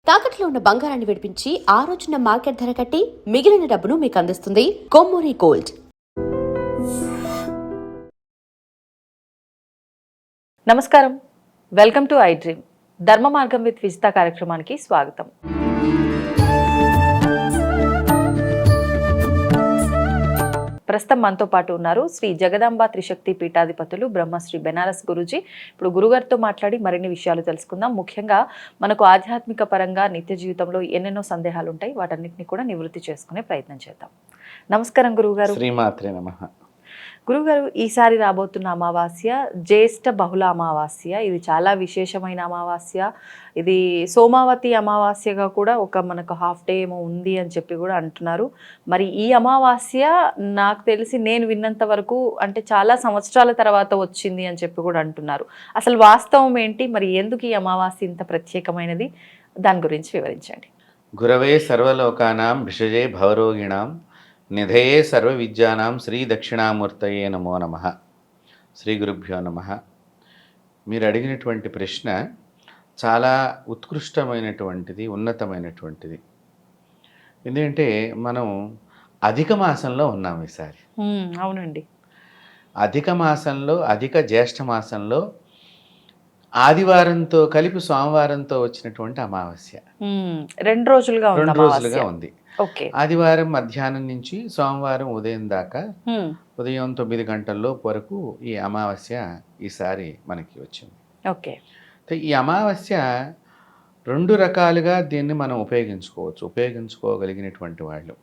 తాకట్లో ఉన్న బంగారాన్ని విడిపించి ఆ రోజున మార్కెట్ ధర కట్టి మిగిలిన డబ్బును మీకు అందిస్తుంది కొమ్మూరి గోల్డ్. నమస్కారం, వెల్కమ్ టు ఐ డ్రీమ్. ధర్మ మార్గం విత్ విజిత కార్యక్రమానికి స్వాగతం. ప్రస్తుతం మనతో పాటు ఉన్నారు శ్రీ జగదాంబ త్రిశక్తి పీఠాధిపతులు బ్రహ్మశ్రీ బెనారస్ గురూజీ. ఇప్పుడు గురుగారితో మాట్లాడి మరిన్ని విషయాలు తెలుసుకుందాం. ముఖ్యంగా మనకు ఆధ్యాత్మిక పరంగా నిత్య జీవితంలో ఎన్నెన్నో సందేహాలు ఉంటాయి, వాటన్నిటిని కూడా నివృత్తి చేసుకునే ప్రయత్నం చేద్దాం. నమస్కారం గురువుగారు. శ్రీమాత్రే నమః. గురుగారు, ఈసారి రాబోతున్న అమావాస్య జ్యేష్ఠ బహుళ అమావాస్య. ఇది చాలా విశేషమైన అమావాస్య. ఇది సోమావతి అమావాస్యగా కూడా ఒక మనకు హాఫ్ డే ఏమో ఉంది అని చెప్పి కూడా అంటున్నారు. మరి ఈ అమావాస్య నాకు తెలిసి నేను విన్నంత వరకు అంటే చాలా సంవత్సరాల తర్వాత వచ్చింది అని చెప్పి కూడా అంటున్నారు. అసలు వాస్తవం ఏంటి? మరి ఎందుకు ఈ అమావాస్య ఇంత ప్రత్యేకమైనది? దాని గురించి వివరించండి. గురవే సర్వలోకానాం భిషజే భవరోగిణాం నిధయే సర్వ విద్యానాం శ్రీ దక్షిణామూర్తయే నమో నమః. శ్రీ గురుభ్యో నమః. మీరు అడిగినటువంటి ప్రశ్న చాలా ఉత్కృష్టమైనటువంటిది, ఉన్నతమైనటువంటిది. ఎందుకంటే మనం అధిక మాసంలో ఉన్నాం ఈసారి. అవునండి, అధిక మాసంలో, అధిక జ్యేష్ఠ మాసంలో ఆదివారంతో కలిపి సోమవారంతో వచ్చినటువంటి అమావాస్య 2 రోజులుగా ఉంది. ఓకే. ఆదివారం మధ్యాహ్నం నుంచి సోమవారం ఉదయం దాకా, ఉదయం 9 గంటల్లో వరకు ఈ అమావాస్య ఈసారి మనకి వచ్చింది. ఓకే. ఈ అమావాస్య 2 రకాలుగా దీన్ని మనం ఉపయోగించుకోగలిగినటువంటి వాళ్ళు.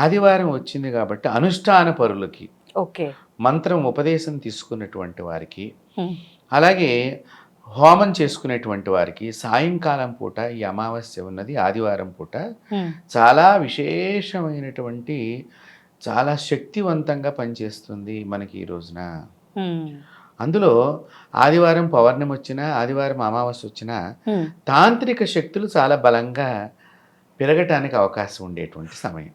ఆదివారం వచ్చింది కాబట్టి అనుష్ఠాన పరులకి, ఓకే, మంత్రం ఉపదేశం తీసుకున్నటువంటి వారికి, అలాగే హోమం చేసుకునేటువంటి వారికి సాయంకాలం పూట ఈ అమావాస్య ఉన్నది ఆదివారం పూట చాలా విశేషమైనటువంటి, చాలా శక్తివంతంగా పనిచేస్తుంది మనకి ఈ రోజున. అందులో ఆదివారం పౌర్ణమి వచ్చినా, ఆదివారం అమావాస్య వచ్చినా తాంత్రిక శక్తులు చాలా బలంగా పెరగటానికి అవకాశం ఉండేటువంటి సమయం.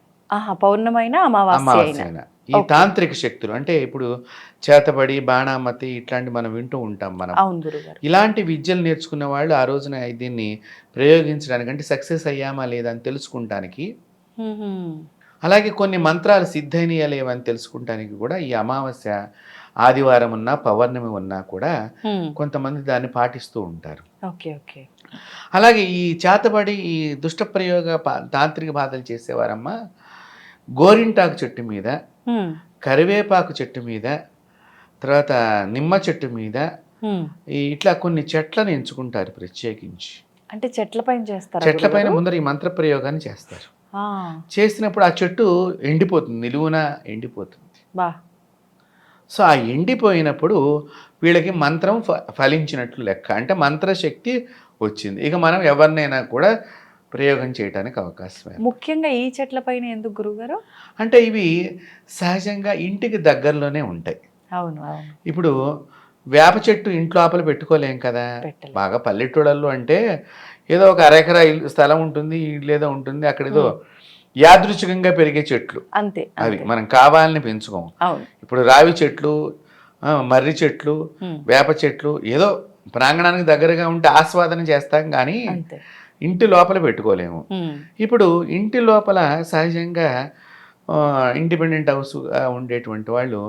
పౌర్ణమైనా అమావాస్య. ఈ తాంత్రిక శక్తులు అంటే ఇప్పుడు చేతబడి, బాణామతి ఇట్లాంటి మనం వింటూ ఉంటాం. మనం ఇలాంటి విద్యలు నేర్చుకున్న వాళ్ళు ఆ రోజున దీన్ని ప్రయోగించడానికి, అంటే సక్సెస్ అయ్యామా లేదా అని తెలుసుకుంటానికి, అలాగే కొన్ని మంత్రాలు సిద్ధైనయా లేవని తెలుసుకుంటానికి కూడా ఈ అమావాస్య ఆదివారం ఉన్నా పౌర్ణమి ఉన్నా కూడా కొంతమంది దాన్ని పాటిస్తూ ఉంటారు. అలాగే ఈ చేతబడి, ఈ దుష్ట ప్రయోగ తాంత్రిక బాధలు చేసేవారమ్మా గోరింటాకు చెట్టు మీద, కరివేపాకు చెట్టు మీద, తర్వాత నిమ్మ చెట్టు మీద ఇట్లా కొన్ని చెట్లను ఎంచుకుంటారు ప్రత్యేకించి. అంటే చెట్లపైన చేస్తారు. చెట్లపైన ముందర ఈ మంత్ర ప్రయోగాన్ని చేస్తారు. చేసినప్పుడు ఆ చెట్టు ఎండిపోతుంది, నిలువున ఎండిపోతుంది. సో ఆ ఎండిపోయినప్పుడు వీళ్ళకి మంత్రం ఫలించినట్లు లెక్క, అంటే మంత్రశక్తి వచ్చింది. ఇక మనం ఎవరినైనా కూడా ప్రయోగం చేయడానికి అవకాశం. ముఖ్యంగా ఈ చెట్ల పైన ఎందుకు గురుగారు? అంటే ఇవి సహజంగా ఇంటికి దగ్గరలోనే ఉంటాయి. అవును. ఇప్పుడు వేప చెట్టు ఇంట్లోపల పెట్టుకోలేం కదా. బాగా పల్లెటూళ్ళల్లో అంటే ఏదో ఒక అరెకరా స్థలం ఉంటుంది, ఇల్లేదో ఉంటుంది, అక్కడ ఏదో యాదృచ్ఛికంగా పెరిగే చెట్లు అంతే, అవి మనం కావాలని పెంచుకోము. ఇప్పుడు రావి చెట్లు, మర్రి చెట్లు, వేప చెట్లు ఏదో ప్రాంగణానికి దగ్గరగా ఉంటే ఆస్వాదన చేస్తాం, కానీ ఇంటి లోపల పెట్టుకోలేము. ఇప్పుడు ఇంటి లోపల సహజంగా ఇండిపెండెంట్ హౌస్ ఉండేటువంటి వాళ్ళు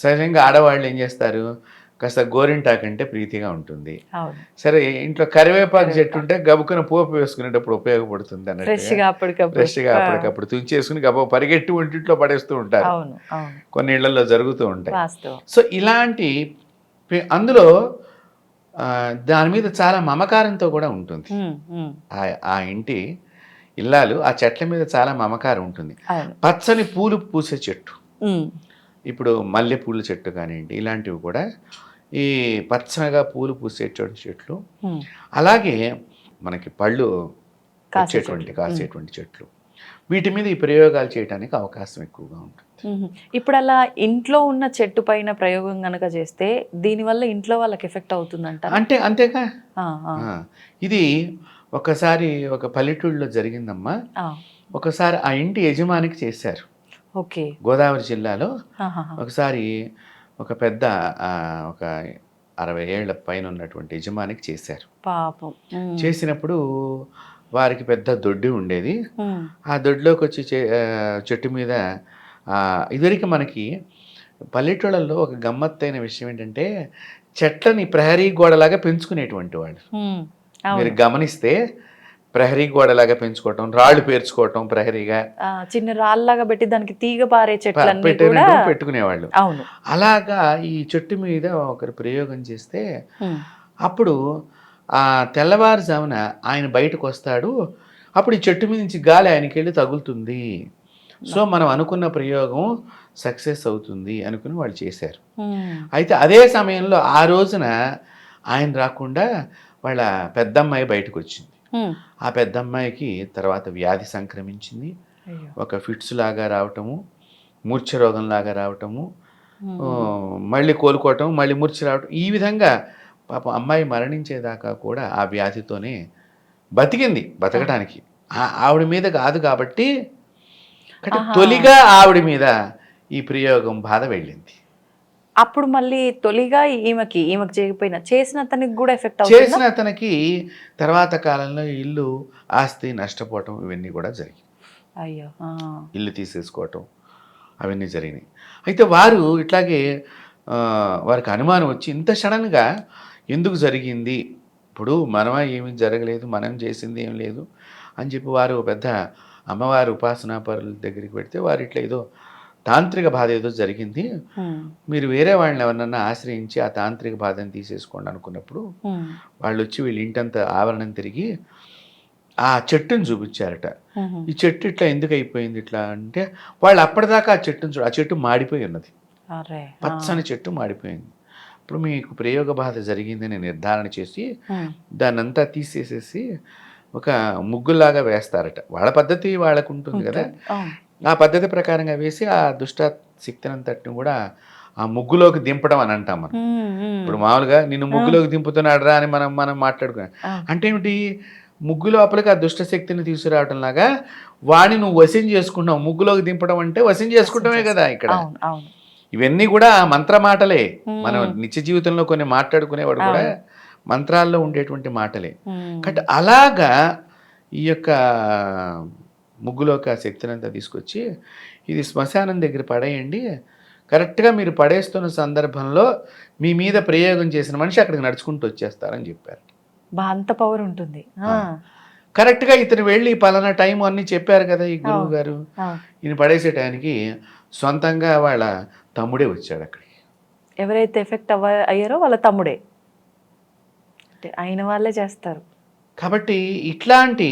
సహజంగా ఆడవాళ్ళు ఏం చేస్తారు, కాస్త గోరింటాకు అంటే ప్రీతిగా ఉంటుంది. సరే, ఇంట్లో కరివేపాకు చెట్టు ఉంటే గబుకున పోపు వేసుకునేటప్పుడు ఉపయోగపడుతుంది అన్నట్టు ఫ్రెష్గా అప్పటికప్పుడు తుంచేసుకుని గబ పరిగెట్టి ఒంటింట్లో పడేస్తూ ఉంటారు. కొన్ని ఇళ్లలో జరుగుతూ ఉంటాయి. సో ఇలాంటి అందులో దాని మీద చాలా మమకారంతో కూడా ఉంటుంది. ఆ ఇంటి ఇల్లాలు ఆ చెట్ల మీద చాలా మమకారం ఉంటుంది. పచ్చని పూలు పూసే చెట్టు, ఇప్పుడు మల్లె పూల చెట్టు కానివ్వండి, ఇలాంటివి కూడా ఈ పచ్చగా పూలు పూసేటువంటి చెట్లు, అలాగే మనకి పళ్ళు కాసేటువంటి చెట్లు, వీటి మీద ఈ ప్రయోగాలు చేయడానికి అవకాశం ఎక్కువగా ఉంటుంది. ఇప్పుడు అలా ఇంట్లో ఉన్న చెట్టు పైన ప్రయోగం కనుక చేస్తే దీనివల్ల ఇంట్లో వాళ్ళకి ఎఫెక్ట్ అవుతుందంట. అంతేగా. ఇది ఒకసారి ఒక పల్లెటూళ్ళలో జరిగిందమ్మా. ఒకసారి ఆ ఇంటి యజమానికి చేశారు. గోదావరి జిల్లాలో ఒకసారి ఒక పెద్ద ఒక 60 ఏళ్ల పైన ఉన్నటువంటి యజమానికి చేశారు. పాపం. చేసినప్పుడు వారికి పెద్ద దొడ్డి ఉండేది. ఉమ్, ఆ దొడ్లోకి వచ్చి చెట్టు మీద ఇదివరకు మనకి పల్లెటూళ్ళల్లో ఒక గమ్మత్తైన విషయం ఏంటంటే చెట్లని ప్రహరీ గోడలాగా పెంచుకునేటువంటి వాళ్ళు. ఉమ్, మీరు అవును. గమనిస్తే ప్రహరీ గోడలాగా పెంచుకోవటం, రాళ్ళు పేర్చుకోవటం ప్రహరీగా చిన్న రాళ్ళలాగా పెట్టి దానికి తీగ పారే చెట్లన్నీ కూడా పెట్టినట్టు పెట్టుకునేవాళ్ళు. అవును. అలాగా ఈ చెట్టు మీద ఒకరు ప్రయోగం చేస్తే ఉమ్, అప్పుడు ఆ తెల్లవారుజామున ఆయన బయటకు వస్తాడు. అప్పుడు ఈ చెట్టు మీద నుంచి గాలి ఆయనకి వెళ్ళి తగులుతుంది. సో మనం అనుకున్న ప్రయోగం సక్సెస్ అవుతుంది అనుకుని వాళ్ళు చేశారు. ఉమ్, అయితే అదే సమయంలో ఆ రోజున ఆయన రాకుండా వాళ్ళ పెద్దమ్మాయి బయటకు వచ్చింది. ఉమ్, ఆ పెద్దమ్మాయికి తర్వాత వ్యాధి సంక్రమించింది. అయ్యో. ఒక ఫిట్స్ లాగా రావటము, మూర్ఛ రోగంలాగా రావటము, ఉమ్, మళ్ళీ కోలుకోవటం, మళ్ళీ మూర్ఛ రావటం, ఈ విధంగా పాపం అమ్మాయి మరణించేదాకా కూడా ఆ వ్యాధితోనే బతికింది. బతకడానికి ఆవిడ మీద కాదు కాబట్టి తొలిగా ఆవిడ మీద ఈ ప్రయోగం బాధ వెళ్ళింది. అప్పుడు మళ్ళీ తొలిగా ఈమెకి చేయకపోయినా చేసిన అతనికి కూడా ఎఫెక్ట్ అవుతుంది. చేసిన అతనికి తర్వాత కాలంలో ఇల్లు ఆస్తి నష్టపోవటం ఇవన్నీ కూడా జరిగాయి. అయ్యో. ఇల్లు తీసేసుకోవటం అవన్నీ జరిగినాయి. అయితే వారు ఇట్లాగే వారికి అనుమానం వచ్చి ఇంత సడన్గా ఎందుకు జరిగింది, ఇప్పుడు మనమా ఏమీ జరగలేదు, మనం చేసింది ఏం లేదు అని చెప్పి వారు పెద్ద అమ్మవారి ఉపాసనాపరుల దగ్గరికి పెడితే వారు ఇట్లా ఏదో తాంత్రిక బాధ ఏదో జరిగింది, మీరు వేరే వాళ్ళని ఎవరినన్నా ఆశ్రయించి ఆ తాంత్రిక బాధను తీసేసుకోండి అనుకున్నప్పుడు వాళ్ళు వచ్చి వీళ్ళ ఇంటంతా ఆవరణం తిరిగి ఆ చెట్టును చూపించారట. ఈ చెట్టు ఇట్లా ఎందుకు అయిపోయింది ఇట్లా అంటే వాళ్ళు అప్పటిదాకా ఆ చెట్టును ఆ చెట్టు మాడిపోయి ఉన్నది, పచ్చని చెట్టు మాడిపోయింది. ఇప్పుడు మీకు ప్రయోగ బాధ జరిగిందని నిర్ధారణ చేసి దాన్ని అంతా తీసేసేసి ఒక ముగ్గులాగా వేస్తారట. వాళ్ళ పద్ధతి వాళ్ళకు ఉంటుంది కదా, ఆ పద్ధతి ప్రకారంగా వేసి ఆ దుష్ట శక్తినంతటిని కూడా ఆ ముగ్గులోకి దింపడం అని అంటాం మనం. ఇప్పుడు మామూలుగా నిన్ను ముగ్గులోకి దింపుతున్నాడు రా అని మనం మాట్లాడుకున్నాం అంటే ఏమిటి, ముగ్గు లోపలికి ఆ దుష్ట శక్తిని తీసుకురావటం లాగా వాడిని నువ్వు వశం చేసుకుంటావు. ముగ్గులోకి దింపడం అంటే వశం చేసుకుంటామే కదా ఇక్కడ. ఇవన్నీ కూడా మంత్ర మాటలే. మనం నిత్య జీవితంలో కొన్ని మాట్లాడుకునేవాడు కూడా మంత్రాల్లో ఉండేటువంటి మాటలే. కాబట్టి అలాగా ఈ యొక్క ముగ్గులోకి ఆ శక్తిని అంతా తీసుకొచ్చి ఇది శ్మశానం దగ్గర పడేయండి, కరెక్ట్గా మీరు పడేస్తున్న సందర్భంలో మీ మీద ప్రయోగం చేసిన మనిషి అక్కడికి నడుచుకుంటూ వచ్చేస్తారని చెప్పారు. అంత పవర్ ఉంటుంది. కరెక్ట్గా ఇతను వెళ్ళి పలానా టైం అన్నీ చెప్పారు కదా ఈ గురువు గారు, ఈయన పడేసే టైంకి సొంతంగా వాళ్ళ తమ్ముడే వచ్చాడు అక్కడికి. ఎవరైతే ఎఫెక్ట్ అయ్యారో వాళ్ళ తమ్ముడే, అంటే అయిన వాళ్ళే చేస్తారు. కాబట్టి ఇట్లాంటి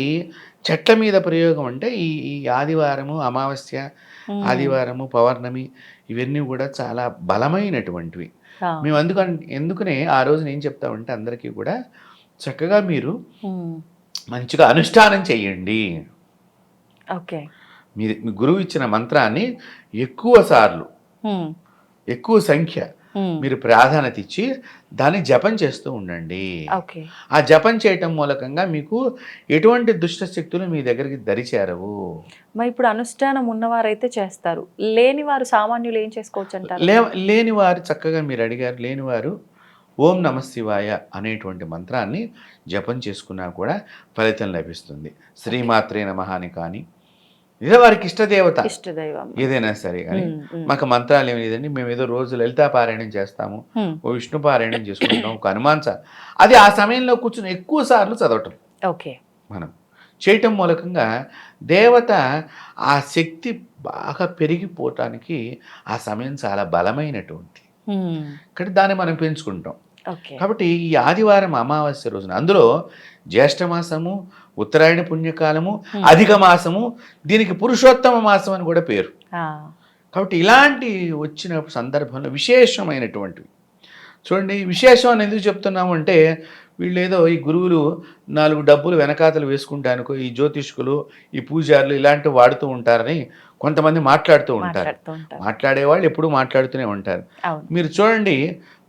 చెట్ల మీద ప్రయోగం అంటే ఈ ఆదివారము, అమావాస్య, ఆదివారము, పౌర్ణమి ఇవన్నీ కూడా చాలా బలమైనటువంటివి. మేము ఎందుకనే ఆ రోజున ఏం చెప్తామంటే అందరికీ కూడా చక్కగా మీరు మంచిగా అనుష్ఠానం చెయ్యండి. ఓకే, మీ గురువు ఇచ్చిన మంత్రాన్ని ఎక్కువ సార్లు, ఎక్కువ సంఖ్య మీరు ప్రాధాన్యత ఇచ్చి దాన్ని జపం చేస్తూ ఉండండి. ఆ జపం చేయటం మూలకంగా మీకు ఎటువంటి దుష్ట శక్తులు మీ దగ్గరికి దరిచేరవు. మరి ఇప్పుడు అనుష్ఠానం ఉన్నవారైతే చేస్తారు, లేని వారు సామాన్యులు ఏం చేసుకోవచ్చు అంటారు? లేని వారు చక్కగా మీరు అడిగారు, లేనివారు ఓం నమ శివాయ అనేటువంటి మంత్రాన్ని జపం చేసుకున్నా కూడా ఫలితం లభిస్తుంది. శ్రీమాత్రే నమః అని కానీ, ఇదే వారికి ఇష్టదేవత ఏదైనా సరే కానీ, మాకు మంత్రాలు ఏమి లేదండి, మేము ఏదో రోజు లలితా పారాయణం చేస్తాము, ఓ విష్ణు పారాయణం చేసుకుంటాం, ఒక హనుమాన్ అది ఆ సమయంలో కూర్చుని ఎక్కువ సార్లు చదవటం మనం చేయటం మూలకంగా దేవత ఆ శక్తి బాగా పెరిగిపోవటానికి ఆ సమయం చాలా బలమైనటువంటి, ఇక్కడ దాన్ని మనం పెంచుకుంటాం. కాబట్టి ఈ ఆదివారం అమావాస్య రోజున, అందులో జ్యేష్ఠమాసము, ఉత్తరాయణ పుణ్యకాలము, అధిక మాసము, దీనికి పురుషోత్తమ మాసం అని కూడా పేరు. కాబట్టి ఇలాంటి వచ్చిన సందర్భంలో విశేషమైనటువంటివి చూడండి. విశేషం అని ఎందుకు చెప్తున్నాము అంటే వీళ్ళు ఏదో ఈ గురువులు 4 డబ్బులు వెనకాతలు వేసుకుంటానుకో ఈ జ్యోతిష్కులు, ఈ పూజారులు ఇలాంటివి వాడుతూ ఉంటారని కొంతమంది మాట్లాడుతూ ఉంటారు. మాట్లాడేవాళ్ళు ఎప్పుడూ మాట్లాడుతూనే ఉంటారు. మీరు చూడండి,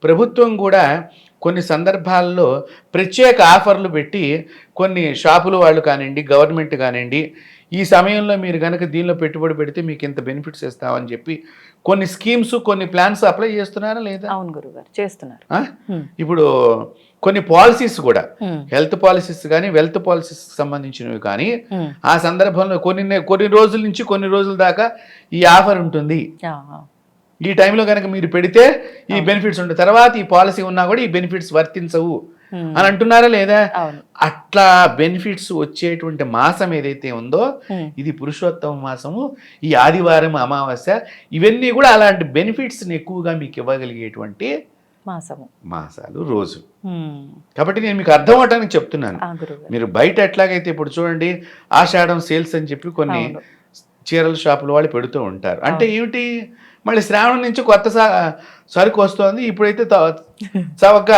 ప్రభుత్వం కూడా కొన్ని సందర్భాల్లో ప్రత్యేక ఆఫర్లు పెట్టి కొన్ని షాపులు వాళ్ళు కానివ్వండి, గవర్నమెంట్ కానివ్వండి, ఈ సమయంలో మీరు కనుక దీనిలో పెట్టుబడి పెడితే మీకు ఇంత బెనిఫిట్స్ ఇస్తామని చెప్పి కొన్ని స్కీమ్స్, కొన్ని ప్లాన్స్ అప్లై చేస్తున్నారా లేదా? అవును గురుగారు, చేస్తున్నారు. ఇప్పుడు కొన్ని పాలసీస్ కూడా హెల్త్ పాలసీస్ కానీ వెల్త్ పాలసీస్ సంబంధించినవి కానీ ఆ సందర్భంలో కొన్ని రోజుల నుంచి కొన్ని రోజుల దాకా ఈ ఆఫర్ ఉంటుంది, ఈ టైంలో కనుక మీరు పెడితే ఈ బెనిఫిట్స్ ఉంటాయి, తర్వాత ఈ పాలసీ ఉన్నా కూడా ఈ బెనిఫిట్స్ వర్తించవు అని అంటున్నారా లేదా? అట్లా బెనిఫిట్స్ వచ్చేటువంటి మాసం ఏదైతే ఉందో ఇది పురుషోత్తమ మాసము, ఈ ఆదివారం అమావాస్య ఇవన్నీ కూడా అలాంటి బెనిఫిట్స్ ఎక్కువగా మీకు ఇవ్వగలిగేటువంటి మాసాలు రోజు. కాబట్టి నేను మీకు అర్థం అవటానికి చెప్తున్నాను. మీరు బయట ఎట్లాగైతే ఇప్పుడు చూడండి ఆషాఢం సేల్స్ అని చెప్పి కొన్ని చీరల షాపుల వాళ్ళు పెడుతూ ఉంటారు. అంటే ఏమిటి, మళ్ళీ శ్రావణం నుంచి కొత్త సరుకు వస్తుంది, ఇప్పుడైతే చవక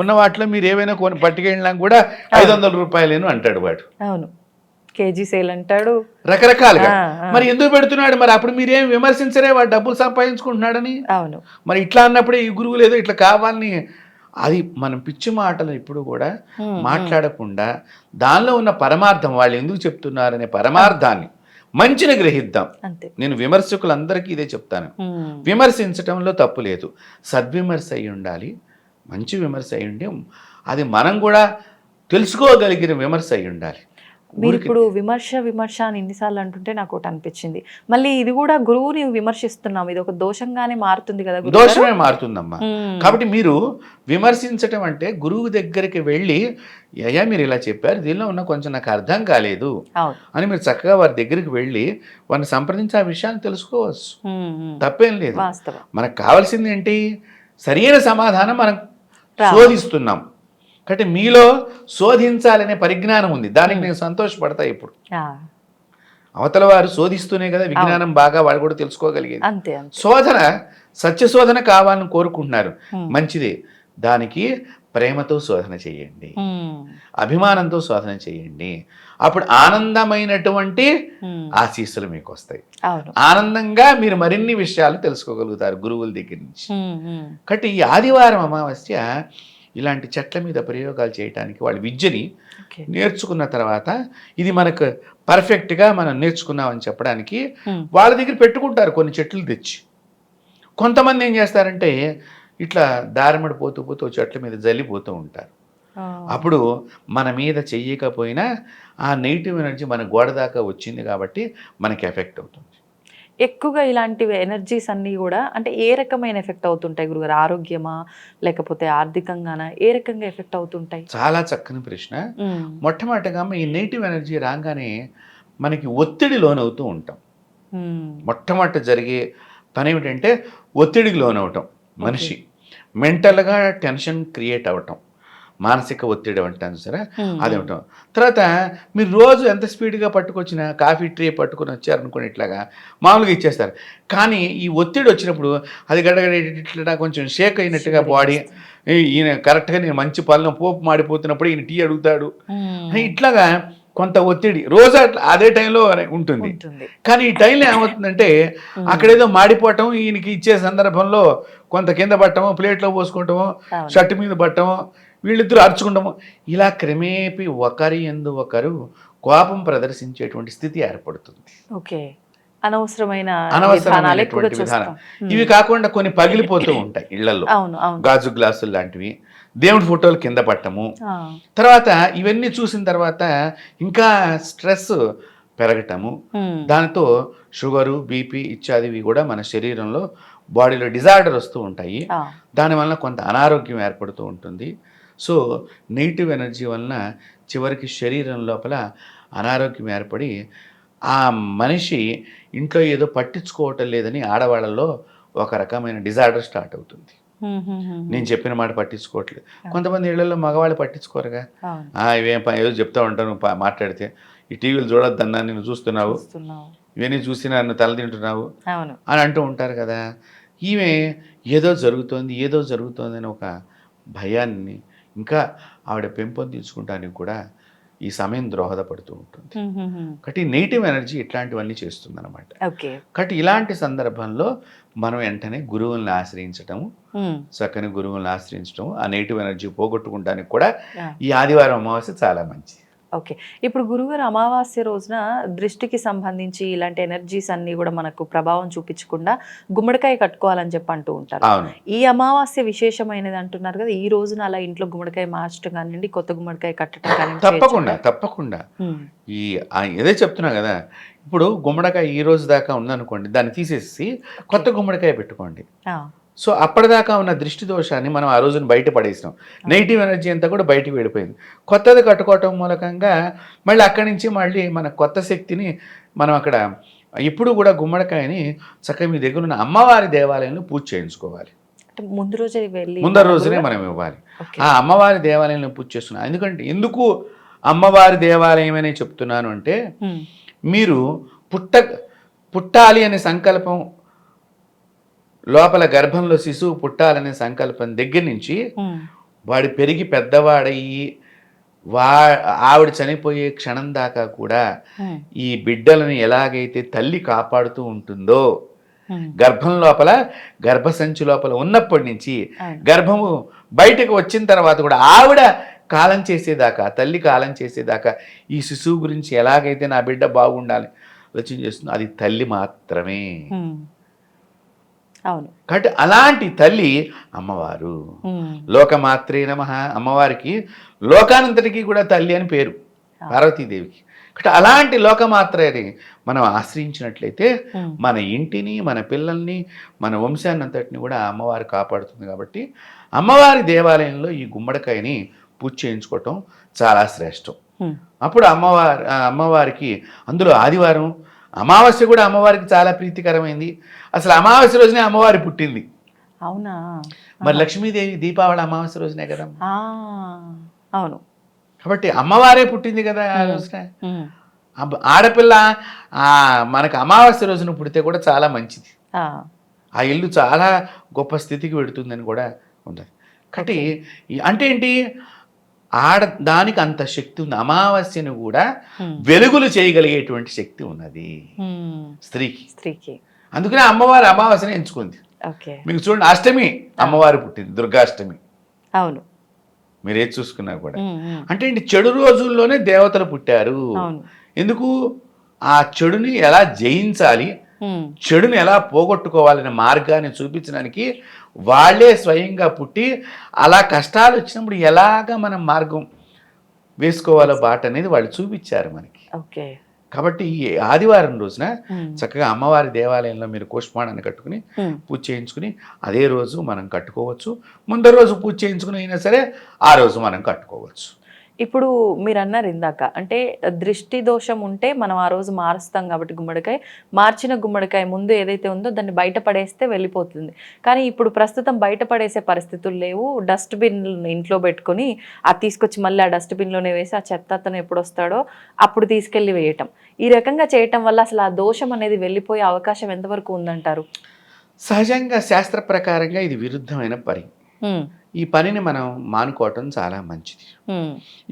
ఉన్న వాటిలో మీరు ఏవైనా కొన్ని పట్టుకెళ్ళినా కూడా 500 రూపాయలేను అంటాడు వాడు. అవును, కేజీ సేల్ అంటాడు రకరకాలుగా. మరి ఎందుకు పెడుతున్నాడు? మరి అప్పుడు మీరేం విమర్శించరే, వాడు డబ్బులు సంపాదించుకుంటున్నాడని. అవును, మరి ఇట్లా అన్నప్పుడే ఈ గురువులు ఏదో ఇట్లా కావాలని, అది మనం పిచ్చి మాటలు ఇప్పుడు కూడా మాట్లాడకుండా దానిలో ఉన్న పరమార్థం, వాళ్ళు ఎందుకు చెప్తున్నారనే పరమార్థాన్ని మంచిని గ్రహిద్దాం. నేను విమర్శకులందరికీ ఇదే చెప్తాను, విమర్శించటంలో తప్పు లేదు, సద్విమర్శ అయి ఉండాలి, మంచి విమర్శ అయి ఉండి అది మనం కూడా తెలుసుకోగలిగిన విమర్శ అయి ఉండాలి. మీరు ఇప్పుడు విమర్శ అని ఎన్నిసార్లు అంటుంటే నాకు ఒకటి అనిపించింది, మళ్ళీ ఇది కూడా గురువుని విమర్శిస్తున్నాం, ఇది ఒక దోషంగానే మారుతుంది కదా. దోషమే మారుతుందమ్మా. కాబట్టి మీరు విమర్శించటం అంటే గురువు దగ్గరికి వెళ్ళి, అయ్యా మీరు ఇలా చెప్పారు, దీనిలో ఉన్న కొంచెం నాకు అర్థం కాలేదు అని మీరు చక్కగా వారి దగ్గరికి వెళ్ళి వారిని సంప్రదించి ఆ విషయాన్ని తెలుసుకోవచ్చు, తప్పేం లేదు. మనకు కావాల్సింది ఏంటి, సరైన సమాధానం మనం శోధిస్తున్నాం. కాబట్టి మీలో శోధించాలనే పరిజ్ఞానం ఉంది, దానికి నేను సంతోషపడతా. ఇప్పుడు అవతల వారు శోధిస్తూనే కదా విజ్ఞానం బాగా వాళ్ళు కూడా తెలుసుకోగలిగేది. శోధన, సత్యశోధన కావాలని కోరుకుంటున్నారు, మంచిదే. దానికి ప్రేమతో శోధన చేయండి, అభిమానంతో శోధన చేయండి, అప్పుడు ఆనందమైనటువంటి ఆశీస్సులు మీకు వస్తాయి. ఆనందంగా మీరు మరిన్ని విషయాలు తెలుసుకోగలుగుతారు గురువుల దగ్గర నుంచి. కాబట్టి ఈ ఆదివారం అమావాస్య ఇలాంటి చెట్ల మీద ప్రయోగాలు చేయడానికి వాళ్ళ విద్యని నేర్చుకున్న తర్వాత ఇది మనకు పర్ఫెక్ట్గా మనం నేర్చుకున్నామని చెప్పడానికి వాళ్ళ దగ్గర పెట్టుకుంటారు కొన్ని చెట్లు తెచ్చి. కొంతమంది ఏం చేస్తారంటే ఇట్లా దారిమడి పోతూ చెట్ల మీద జల్లిపోతూ ఉంటారు. అప్పుడు మన మీద చెయ్యకపోయినా ఆ నెగిటివ్ ఎనర్జీ మన గోడ దాకా వచ్చింది కాబట్టి మనకి ఎఫెక్ట్ అవుతుంది. ఎక్కువగా ఇలాంటి ఎనర్జీస్ అన్నీ కూడా అంటే ఏ రకమైన ఎఫెక్ట్ అవుతుంటాయి గురుగారు? ఆరోగ్యమా లేకపోతే ఆర్థికంగానా, ఏ రకంగా ఎఫెక్ట్ అవుతుంటాయి? చాలా చక్కని ప్రశ్న. మొట్టమొదటిగా ఈ నెగిటివ్ ఎనర్జీ రాగానే మనకి ఒత్తిడి లోనవుతూ ఉంటాం. మొట్టమొదటి జరిగే పని ఏమిటంటే ఒత్తిడికి లోనవటం, మనిషి మెంటల్గా టెన్షన్ క్రియేట్ అవ్వటం, మానసిక ఒత్తిడి అంటాను సరే అది ఉంటాం. తర్వాత మీరు రోజు ఎంత స్పీడ్గా పట్టుకొచ్చినా కాఫీ ట్రే పట్టుకొని వచ్చారనుకోండి ఇట్లాగా మామూలుగా ఇచ్చేస్తారు. కానీ ఈ ఒత్తిడి వచ్చినప్పుడు అది గడగడ ఇట్లా కొంచెం షేక్ అయినట్టుగా బాడీ, ఈయన కరెక్ట్గా నేను మంచి పనులు పోపు మాడిపోతున్నప్పుడు ఈయన టీ అడుగుతాడు, ఇట్లాగా కొంత ఒత్తిడి రోజు అట్లా అదే టైంలో ఉంటుంది. కానీ ఈ టైంలో ఏమవుతుందంటే అక్కడేదో మాడిపోవటం, ఈయనకి ఇచ్చే సందర్భంలో కొంత కింద పట్టము, ప్లేట్లో పోసుకుంటాము, షర్ట్ మీద పట్టము, వీళ్ళిద్దరూ అరుచుకుంటాము, ఇలా క్రమేపీ ఒకరి యందు ఒకరు కోపం ప్రదర్శించేటువంటి స్థితి ఏర్పడుతుంది. అనవసరమైనటువంటి విధానం. ఇవి కాకుండా కొన్ని పగిలిపోతూ ఉంటాయి ఇళ్లలో, గాజు గ్లాసులు లాంటివి, దేవుడి ఫోటోలు కింద పట్టము. తర్వాత ఇవన్నీ చూసిన తర్వాత ఇంకా స్ట్రెస్ పెరగటము, దానితో షుగరు, బీపీ ఇత్యాదివి కూడా మన శరీరంలో బాడీలో డిజార్డర్ వస్తూ ఉంటాయి. దానివల్ల కొంత అనారోగ్యం ఏర్పడుతూ ఉంటుంది. సో నెగిటివ్ ఎనర్జీ వలన చివరికి శరీరం లోపల అనారోగ్యం ఏర్పడి ఆ మనిషి ఇంట్లో ఏదో పట్టించుకోవటం లేదని ఆడవాళ్ళలో ఒక రకమైన డిజార్డర్ స్టార్ట్ అవుతుంది. నేను చెప్పిన మాట పట్టించుకోవట్లేదు. కొంతమంది ఇళ్లలో మగవాళ్ళు పట్టించుకోరుగా, ఇవేం ఏదో చెప్తా ఉంటాను మాట్లాడితే, ఈ టీవీలు చూడొద్దన్నా నేను చూస్తున్నావు, ఇవన్నీ చూసి నన్ను తలదింటున్నావు అని అంటూ ఉంటారు కదా. ఈమె ఏదో జరుగుతోంది అని ఒక భయాన్ని ఇంకా ఆవిడ పెంపొందించుకుంటానికి కూడా ఈ సమయం దోహదపడుతూ ఉంటుంది. కాబట్టి నెగిటివ్ ఎనర్జీ ఇట్లాంటివన్నీ చేస్తుంది అనమాట. కాబట్టి ఇలాంటి సందర్భంలో మనం వెంటనే గురువుల్ని ఆశ్రయించటము, చక్కని గురువుల్ని ఆశ్రయించటము, ఆ నెగిటివ్ ఎనర్జీ పోగొట్టుకుంటానికి కూడా ఈ ఆదివారం అమావాస్య చాలా మంచిది. ఓకే. ఇప్పుడు గురుగారు అమావాస్య రోజున దృష్టికి సంబంధించి ఇలాంటి ఎనర్జీస్ అన్నీ కూడా మనకు ప్రభావం చూపించకుండా గుమ్మడికాయ కట్టుకోవాలని చెప్పి అంటూ ఉంటారు. అవును. ఈ అమావాస్య విశేషమైనది అంటున్నారు కదా, ఈ రోజున అలా ఇంట్లో గుమ్మడికాయ మార్చడం కానివ్వండి, కొత్త గుమ్మడికాయ కట్టడం కానివ్వండి తప్పకుండా తప్పకుండా ఈ ఏదో చెప్తున్నా కదా, ఇప్పుడు గుమ్మడికాయ ఈ రోజు దాకా ఉందనుకోండి, దాన్ని తీసేసి కొత్త గుమ్మడికాయ పెట్టుకోండి. సో అప్పటిదాకా ఉన్న దృష్టి దోషాన్ని మనం ఆ రోజున బయట పడేసినాం, నెగిటివ్ ఎనర్జీ అంతా కూడా బయటికి వెళ్ళిపోయింది. కొత్తది కట్టుకోవటం మూలకంగా మళ్ళీ అక్కడి నుంచి మళ్ళీ మన కొత్త శక్తిని మనం అక్కడ ఇప్పుడు కూడా గుమ్మడికాయని చక్కగా మీ దగ్గర ఉన్న అమ్మవారి దేవాలయంలో పూజ చేయించుకోవాలి. ముందు రోజే వెళ్ళి ముందర రోజునే మనం ఇవ్వాలి. ఆ అమ్మవారి దేవాలయంలో పూజ చేస్తున్నాం. ఎందుకు అమ్మవారి దేవాలయం అనే చెప్తున్నాను అంటే, మీరు పుట్టాలి అనే సంకల్పం, లోపల గర్భంలో శిశువు పుట్టాలనే సంకల్పం దగ్గర నుంచి వాడు పెరిగి పెద్దవాడయ్యి ఆవిడ చనిపోయే క్షణం దాకా కూడా ఈ బిడ్డలను ఎలాగైతే తల్లి కాపాడుతూ ఉంటుందో, గర్భం లోపల గర్భసంచి లోపల ఉన్నప్పటి నుంచి గర్భము బయటకు వచ్చిన తర్వాత కూడా ఆవిడ కాలం చేసేదాకా, తల్లి కాలం చేసేదాకా ఈ శిశువు గురించి ఎలాగైతే నా బిడ్డ బాగుండాలి ఆలోచన చేస్తుందో అది తల్లి మాత్రమే. అవును. కాబట్టి అలాంటి తల్లి అమ్మవారు. లోకమాత్రే నమః. అమ్మవారికి లోకానంతటికీ కూడా తల్లి అని పేరు, పార్వతీదేవికి. కాబట్టి అలాంటి లోకమాత్రని మనం ఆశ్రయించినట్లయితే మన ఇంటిని, మన పిల్లల్ని, మన వంశాన్ని అంతటిని కూడా అమ్మవారు కాపాడుతుంది. కాబట్టి అమ్మవారి దేవాలయంలో ఈ గుమ్మడికాయని పూజ చేయించుకోవటం చాలా శ్రేష్టం. అప్పుడు అమ్మవారికి అందులో ఆదివారం అమావాస్య కూడా అమ్మవారికి చాలా ప్రీతికరమైంది. అసలు అమావాస్య రోజునే అమ్మవారి పుట్టింది. అవునా? మరి లక్ష్మీదేవి దీపావళి అమావాస్య రోజునే కదా. అవును. కాబట్టి అమ్మవారే పుట్టింది కదా ఆ రోజున. ఆడపిల్ల మనకు అమావాస్య రోజున పుడితే కూడా చాలా మంచిది. ఆ ఇల్లు చాలా గొప్ప స్థితికి పెడుతుందని కూడా ఉంటుంది. కాబట్టి అంటే ఏంటి, దానికి అంత శక్తి ఉంది. అమావాస్యను కూడా వెలుగులు చేయగలిగేటువంటి శక్తి ఉన్నది స్త్రీకి. అందుకనే అమ్మవారి అమావాస్యని ఎంచుకుంది. మీకు చూడండి, అష్టమి అమ్మవారు పుట్టింది, దుర్గాష్టమి. అవును. మీరు ఏది చూసుకున్నా కూడా అంటే ఏంటి, చెడు రోజుల్లోనే దేవతలు పుట్టారు. ఎందుకు? ఆ చెడుని ఎలా జయించాలి, చెడుని ఎలా పోగొట్టుకోవాలనే మార్గాన్ని చూపించడానికి వాళ్ళే స్వయంగా పుట్టి అలా కష్టాలు వచ్చినప్పుడు ఎలాగ మనం మార్గం వేసుకోవాలో బాట అనేది వాళ్ళు చూపించారు మనకి. కాబట్టి ఈ ఆదివారం రోజున చక్కగా అమ్మవారి దేవాలయంలో మీరు కూష్మాణాన్ని కట్టుకుని పూజ చేయించుకుని అదే రోజు మనం కట్టుకోవచ్చు. ముందు రోజు పూజ చేయించుకుని అయినా సరే ఆ రోజు మనం కట్టుకోవచ్చు. ఇప్పుడు మీరు అన్నారు ఇందాక, అంటే దృష్టి దోషం ఉంటే మనం ఆ రోజు మారుస్తాం కాబట్టి గుమ్మడికాయ, మార్చిన గుమ్మడికాయ ముందు ఏదైతే ఉందో దాన్ని బయట పడేస్తే వెళ్ళిపోతుంది. కానీ ఇప్పుడు ప్రస్తుతం బయట పడేసే పరిస్థితులు లేవు. డస్ట్బిన్ ఇంట్లో పెట్టుకొని అది తీసుకొచ్చి మళ్ళీ ఆ డస్ట్బిన్లోనే వేసి ఆ చెత్త అతను ఎప్పుడు వస్తాడో అప్పుడు తీసుకెళ్ళి వేయటం, ఈ రకంగా చేయటం వల్ల అసలు ఆ దోషం అనేది వెళ్ళిపోయే అవకాశం ఎంతవరకు ఉందంటారు? సహజంగా శాస్త్ర ప్రకారంగా ఇది విరుద్ధమైన పని. ఈ పనిని మనం మానుకోవటం చాలా మంచిది.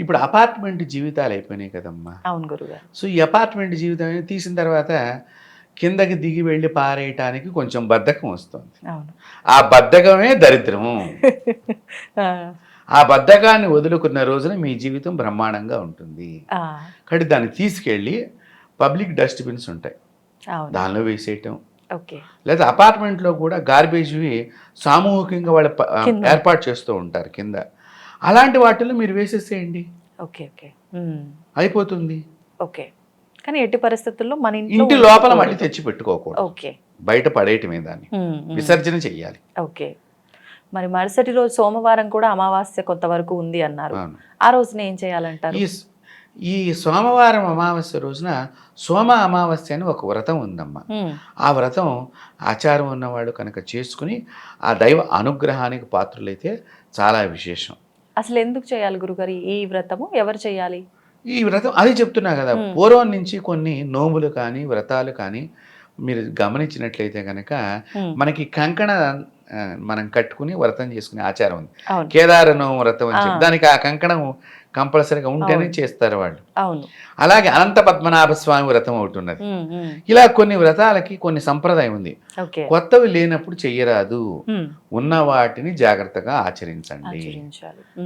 ఇప్పుడు అపార్ట్మెంట్ జీవితాలు అయిపోయినాయి కదమ్మా. అవును గురుగారు. సో ఈ అపార్ట్మెంట్ జీవితం తీసిన తర్వాత కిందకి దిగి వెళ్ళి పారేయటానికి కొంచెం బద్ధకం వస్తుంది. ఆ బద్ధకమే దరిద్రము. ఆ బద్ధకాన్ని వదులుకున్న రోజున మీ జీవితం బ్రహ్మాండంగా ఉంటుంది. కాబట్టి దాన్ని తీసుకెళ్ళి పబ్లిక్ డస్ట్బిన్స్ ఉంటాయి, దానిలో వేసేయటం. లేదా అపార్ట్మెంట్లో కూడా గార్బేజ్వి సామూహికంగా వాళ్ళు ఏర్పాటు చేస్తూ ఉంటారు కింద. అలాంటి వాటిల్లో మీరు వేసేసేయండి, అయిపోతుంది. కానీ ఎట్టి పరిస్థితుల్లో మన ఇంటి లోపల మళ్ళీ తెచ్చి పెట్టుకోకూడదు, బయట పడేయటమే, దాన్ని విసర్జన చెయ్యాలి. మరి మరుసటి రోజు సోమవారం కూడా అమావాస్య కొంతవరకు ఉంది అన్నారు, ఆ రోజున ఏం చేయాలంటారు? ఈ సోమవారం అమావాస్య రోజున సోమ అమావాస్య అని ఒక వ్రతం ఉందమ్మా. ఆ వ్రతం ఆచారం ఉన్నవాడు కనుక చేసుకుని ఆ దైవ అనుగ్రహానికి పాత్రులైతే చాలా విశేషం. అసలు ఎందుకు చేయాలి గురుగారు ఈ వ్రతము? ఎవరు చేయాలి ఈ వ్రతం? అది చెప్తున్నా కదా, పూర్వం నుంచి కొన్ని నోములు కానీ వ్రతాలు కానీ మీరు గమనించినట్లయితే కనుక మనకి కంకణ మనం కట్టుకుని వ్రతం చేసుకునే ఆచారం ఉంది. కేదార నోము వ్రతం అని చెప్పి దానికి ఆ కంకణం కంపల్సరీగా ఉంటేనే చేస్తారు వాళ్ళు. అలాగే అనంత పద్మనాభ స్వామి వ్రతం ఒకటి ఉన్నది. ఇలా కొన్ని వ్రతాలకి కొన్ని సంప్రదాయం ఉంది. కొత్తవి లేనప్పుడు చెయ్యరాదు, ఉన్న వాటిని జాగ్రత్తగా ఆచరించండి.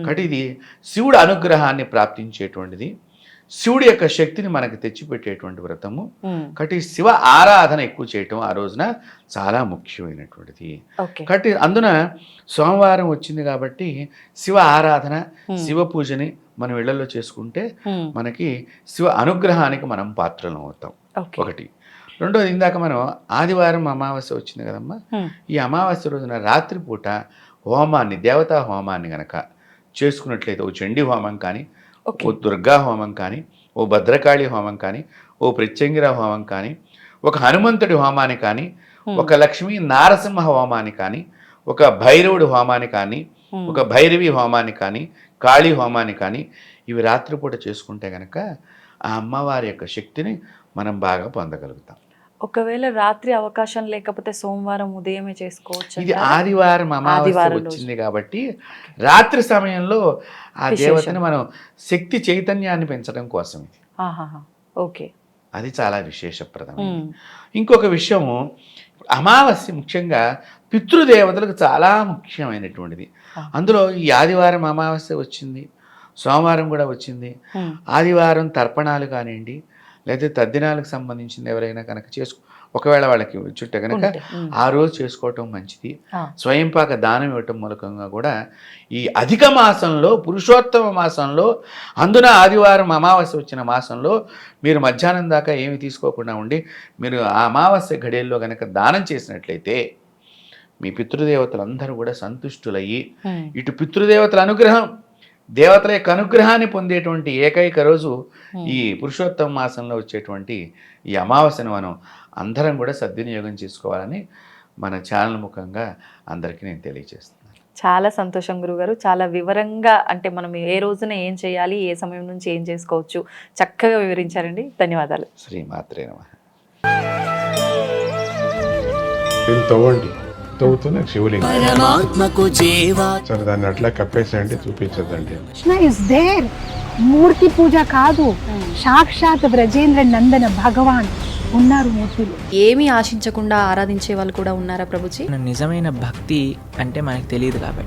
కాబట్టి ఇది శివుడు అనుగ్రహాన్ని ప్రాప్తించేటువంటిది. శివుడి యొక్క శక్తిని మనకి తెచ్చిపెట్టేటువంటి వ్రతము. కాబట్టి శివ ఆరాధన ఎక్కువ చేయటం ఆ రోజున చాలా ముఖ్యమైనటువంటిది. కాబట్టి అందున సోమవారం వచ్చింది కాబట్టి శివ ఆరాధన, శివ పూజని మనం ఇళ్లలో చేసుకుంటే మనకి శివ అనుగ్రహానికి మనం పాత్రలం అవుతాం. ఒకటి. రెండోది, ఇందాక మనం ఆదివారం అమావాస్య వచ్చింది కదమ్మా, ఈ అమావాస్య రోజున రాత్రిపూట హోమాన్ని, దేవతా హోమాన్ని గనక చేసుకున్నట్లయితే, ఓ చండీ హోమం కానీ, ఓ దుర్గా హోమం కానీ, ఓ భద్రకాళి హోమం కానీ, ఓ ప్రత్యంగిర హోమం కానీ, ఒక హనుమంతుడి హోమాన్ని కానీ, ఒక లక్ష్మీ నారసింహ హోమాన్ని కానీ, ఒక భైరవుడి హోమాన్ని కానీ, ఒక భైరవి హోమాన్ని కానీ, కాళీ హోమాన్ని కానీ, ఇవి రాత్రిపూట చేసుకుంటే కనుక ఆ అమ్మవారి యొక్క శక్తిని మనం బాగా పొందగలుగుతాం. ఒకవేళ రాత్రి అవకాశం లేకపోతే సోమవారం ఉదయమే చేసుకోవచ్చు. ఇది ఆదివారం అమావాస్య వచ్చింది కాబట్టి రాత్రి సమయంలో ఆ దేవతని మనం శక్తి చైతన్యాన్ని పెంచడం కోసం ఇది. ఓకే, అది చాలా విశేషప్రదమైనది. ఇంకొక విషయము, అమావాస్య ముఖ్యంగా పితృదేవతలకు చాలా ముఖ్యమైనటువంటిది. అందులో ఈ ఆదివారం అమావాస్య వచ్చింది, సోమవారం కూడా వచ్చింది. ఆదివారం తర్పణాలు కానివ్వండి, లేకపోతే తద్దినాలకు సంబంధించింది ఎవరైనా కనుక ఒకవేళ వాళ్ళకి చుట్టే కనుక ఆ రోజు చేసుకోవటం మంచిది. స్వయంపాక దానం ఇవ్వటం మూలకంగా కూడా ఈ అధిక మాసంలో, పురుషోత్తమ మాసంలో, అందున ఆదివారం అమావాస్య వచ్చిన మాసంలో మీరు మధ్యాహ్నం దాకా ఏమి తీసుకోకుండా ఉండి మీరు ఆ అమావాస్య ఘడియల్లో కనుక దానం చేసినట్లయితే మీ పితృదేవతలందరూ కూడా సంతుష్టులయ్యి, ఇటు పితృదేవతల అనుగ్రహం, దేవతల యొక్క అనుగ్రహాన్ని పొందేటువంటి ఏకైక రోజు ఈ పురుషోత్తమ మాసంలో వచ్చేటువంటి ఈ అమావాస్యను మనం అందరం కూడా సద్వినియోగం చేసుకోవాలని మన ఛానల్ ముఖంగా అందరికీ నేను తెలియజేస్తున్నాను. చాలా సంతోషం గురుగారు. చాలా వివరంగా, అంటే మనం ఏ రోజున ఏం చేయాలి, ఏ సమయం నుంచి ఏం చేసుకోవచ్చు, చక్కగా వివరించారండి. ధన్యవాదాలు. శ్రీమాత్రే నమః. తవ్వండి, తవ్వుతున్న శివలింగం. సరే, దాన్ని అట్లా కప్పేసేయండి, చూపించదండి. Krishna is there. మూర్తి పూజ కాదు, సాక్షాత్ బ్రజేంద్ర నందన భగవాన్ ఉన్నారు మూర్తిలో. ఏమీ ఆశించకుండా ఆరాధించే వాళ్ళు కూడా ఉన్నారా ప్రభుజీ? నిజమైన భక్తి అంటే మనకు తెలియదు కాబట్టి